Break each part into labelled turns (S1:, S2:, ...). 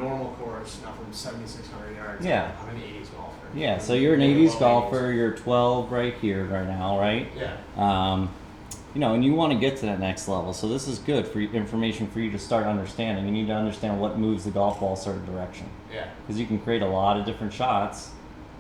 S1: normal course, now from 7,600 yards.
S2: Yeah.
S1: I'm an 80s golfer.
S2: Yeah, so you're an 80s golfer, you're 12 right here right now, right?
S1: Yeah.
S2: You know, and you want to get to that next level. So this is good for information for you to start understanding. You need to understand what moves the golf ball a certain direction.
S1: Yeah.
S2: Because you can create a lot of different shots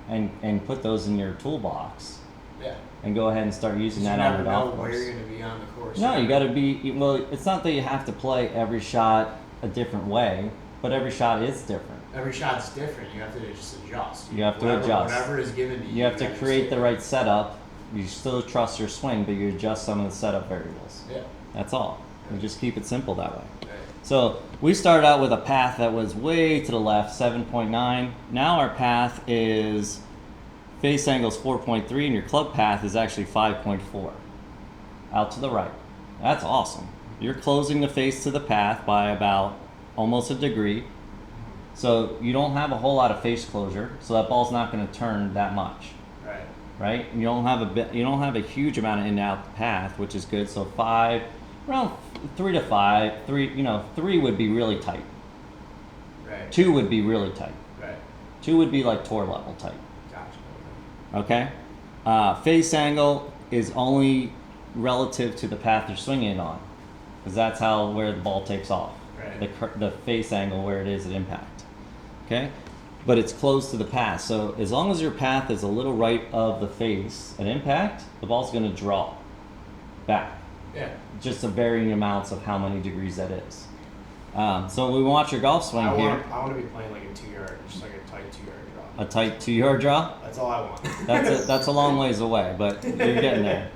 S2: and put those in your toolbox.
S1: Yeah.
S2: And go ahead and start using that on the golf course.
S1: You never know where you're going to be on the course.
S2: No, you got to be, well, it's not that you have to play every shot a different way, but every shot is different.
S1: Every shot's different. You have to just adjust.
S2: You have to adjust.
S1: Whatever is given to you.
S2: You have to create the right setup. You still trust your swing, but you adjust some of the setup variables.
S1: Yeah.
S2: That's all. You just keep it simple that way.
S1: Right.
S2: So we started out with a path that was way to the left, 7.9. Now our path is, face angle is 4.3, and your club path is actually 5.4. Out to the right. That's awesome. You're closing the face to the path by about almost a degree. So you don't have a whole lot of face closure, so that ball's not going to turn that much.
S1: Right.
S2: Right? You don't have a huge amount of in and out the path, which is good. So 5, around 3 to 5, 3 would be really tight.
S1: Right.
S2: 2 would be really tight.
S1: Right.
S2: 2 would be like tour level tight.
S1: Gotcha.
S2: Okay? Face angle is only relative to the path you're swinging it on, because that's where the ball takes off.
S1: Right.
S2: The face angle where it is at impact. Okay? But it's close to the path. So as long as your path is a little right of the face at impact, the ball's going to draw back.
S1: Yeah.
S2: Just a varying amounts of how many degrees that is. So we watch your golf swing here.
S1: I want to be playing like a 2-yard, just like a tight 2-yard draw.
S2: A tight 2-yard draw?
S1: That's all I want.
S2: That's a long ways away, but you're getting there.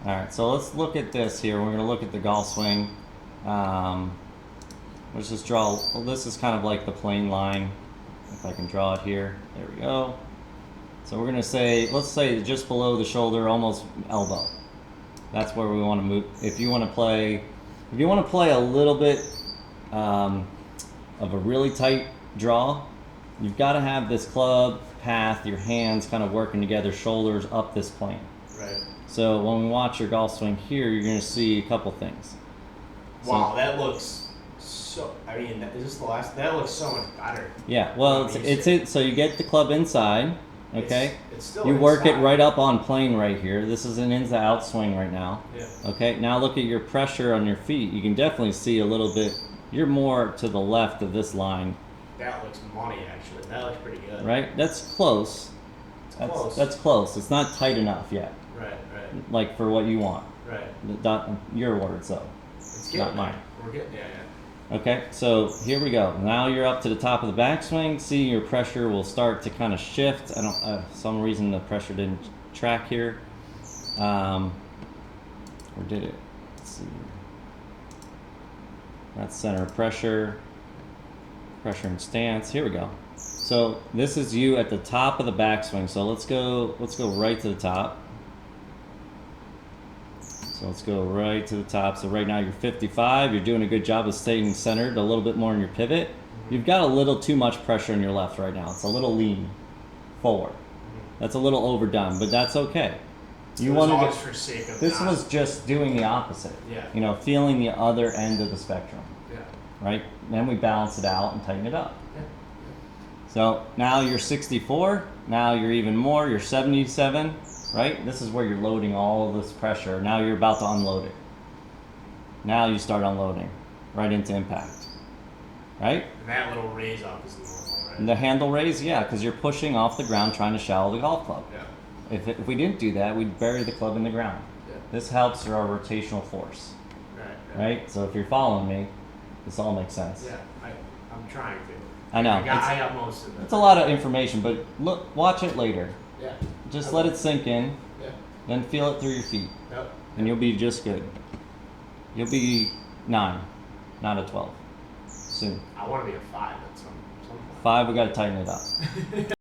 S2: All right, so let's look at this here. We're going to look at the golf swing. Let's just draw. Well, this is kind of like the plane line. If I can draw it here. There we go. So we're going to say, let's say just below the shoulder, almost elbow. That's where we want to move. If you want to play a little bit of a really tight draw, you've got to have this club path, your hands kind of working together, shoulders up this plane.
S1: Right.
S2: So when we watch your golf swing here, you're going to see a couple things.
S1: Wow, that looks so. I mean, is this the last? That looks so much better.
S2: Yeah. Well, it's it. So you get the club inside. Okay.
S1: It's still.
S2: You work it right up on plane right here. This is an in-to-out swing right now.
S1: Yeah.
S2: Okay. Now look at your pressure on your feet. You can definitely see a little bit. You're more to the left of this line.
S1: That looks money, actually. That looks pretty good.
S2: Right. That's close. That's close. It's not tight enough yet.
S1: Right.
S2: Like for what you want.
S1: Right.
S2: Not your words though.
S1: It's
S2: not mine.
S1: We're getting
S2: Okay, so here we go. Now you're up to the top of the backswing. See, your pressure will start to kind of shift. For some reason the pressure didn't track here. Or did it? Let's see. That's center of pressure. Pressure and stance. Here we go. So this is you at the top of the backswing. So let's go right to the top. So let's go right to the top. So right now you're 55. You're doing a good job of staying centered, a little bit more in your pivot. You've got a little too much pressure in your left right now. It's a little lean forward. That's a little overdone, but that's okay.
S1: You want to for sake of
S2: this was just doing the opposite.
S1: Yeah.
S2: Feeling the other end of the spectrum.
S1: Yeah.
S2: Right? Then we balance it out and tighten it up.
S1: Yeah.
S2: So now you're 64. Now you're even more. You're 77. Right? This is where you're loading all of this pressure. Now you're about to unload it. Now you start unloading right into impact. Right?
S1: And that little raise up is normal, right?
S2: And the handle raise, yeah, because you're pushing off the ground trying to shallow the golf club.
S1: Yeah.
S2: If we didn't do that, we'd bury the club in the ground.
S1: Yeah.
S2: This helps our rotational force. Right? So if you're following me, this all makes sense.
S1: Yeah, I'm trying to.
S2: I know.
S1: I got most of it.
S2: It's a lot of information, but watch it later.
S1: Yeah.
S2: Just let it sink in.
S1: Yeah.
S2: Then feel it through your feet.
S1: Yep.
S2: And you'll be just good. You'll be 9, not a 12. Soon.
S1: I want to be a 5 at some point.
S2: 5, we got to tighten it up.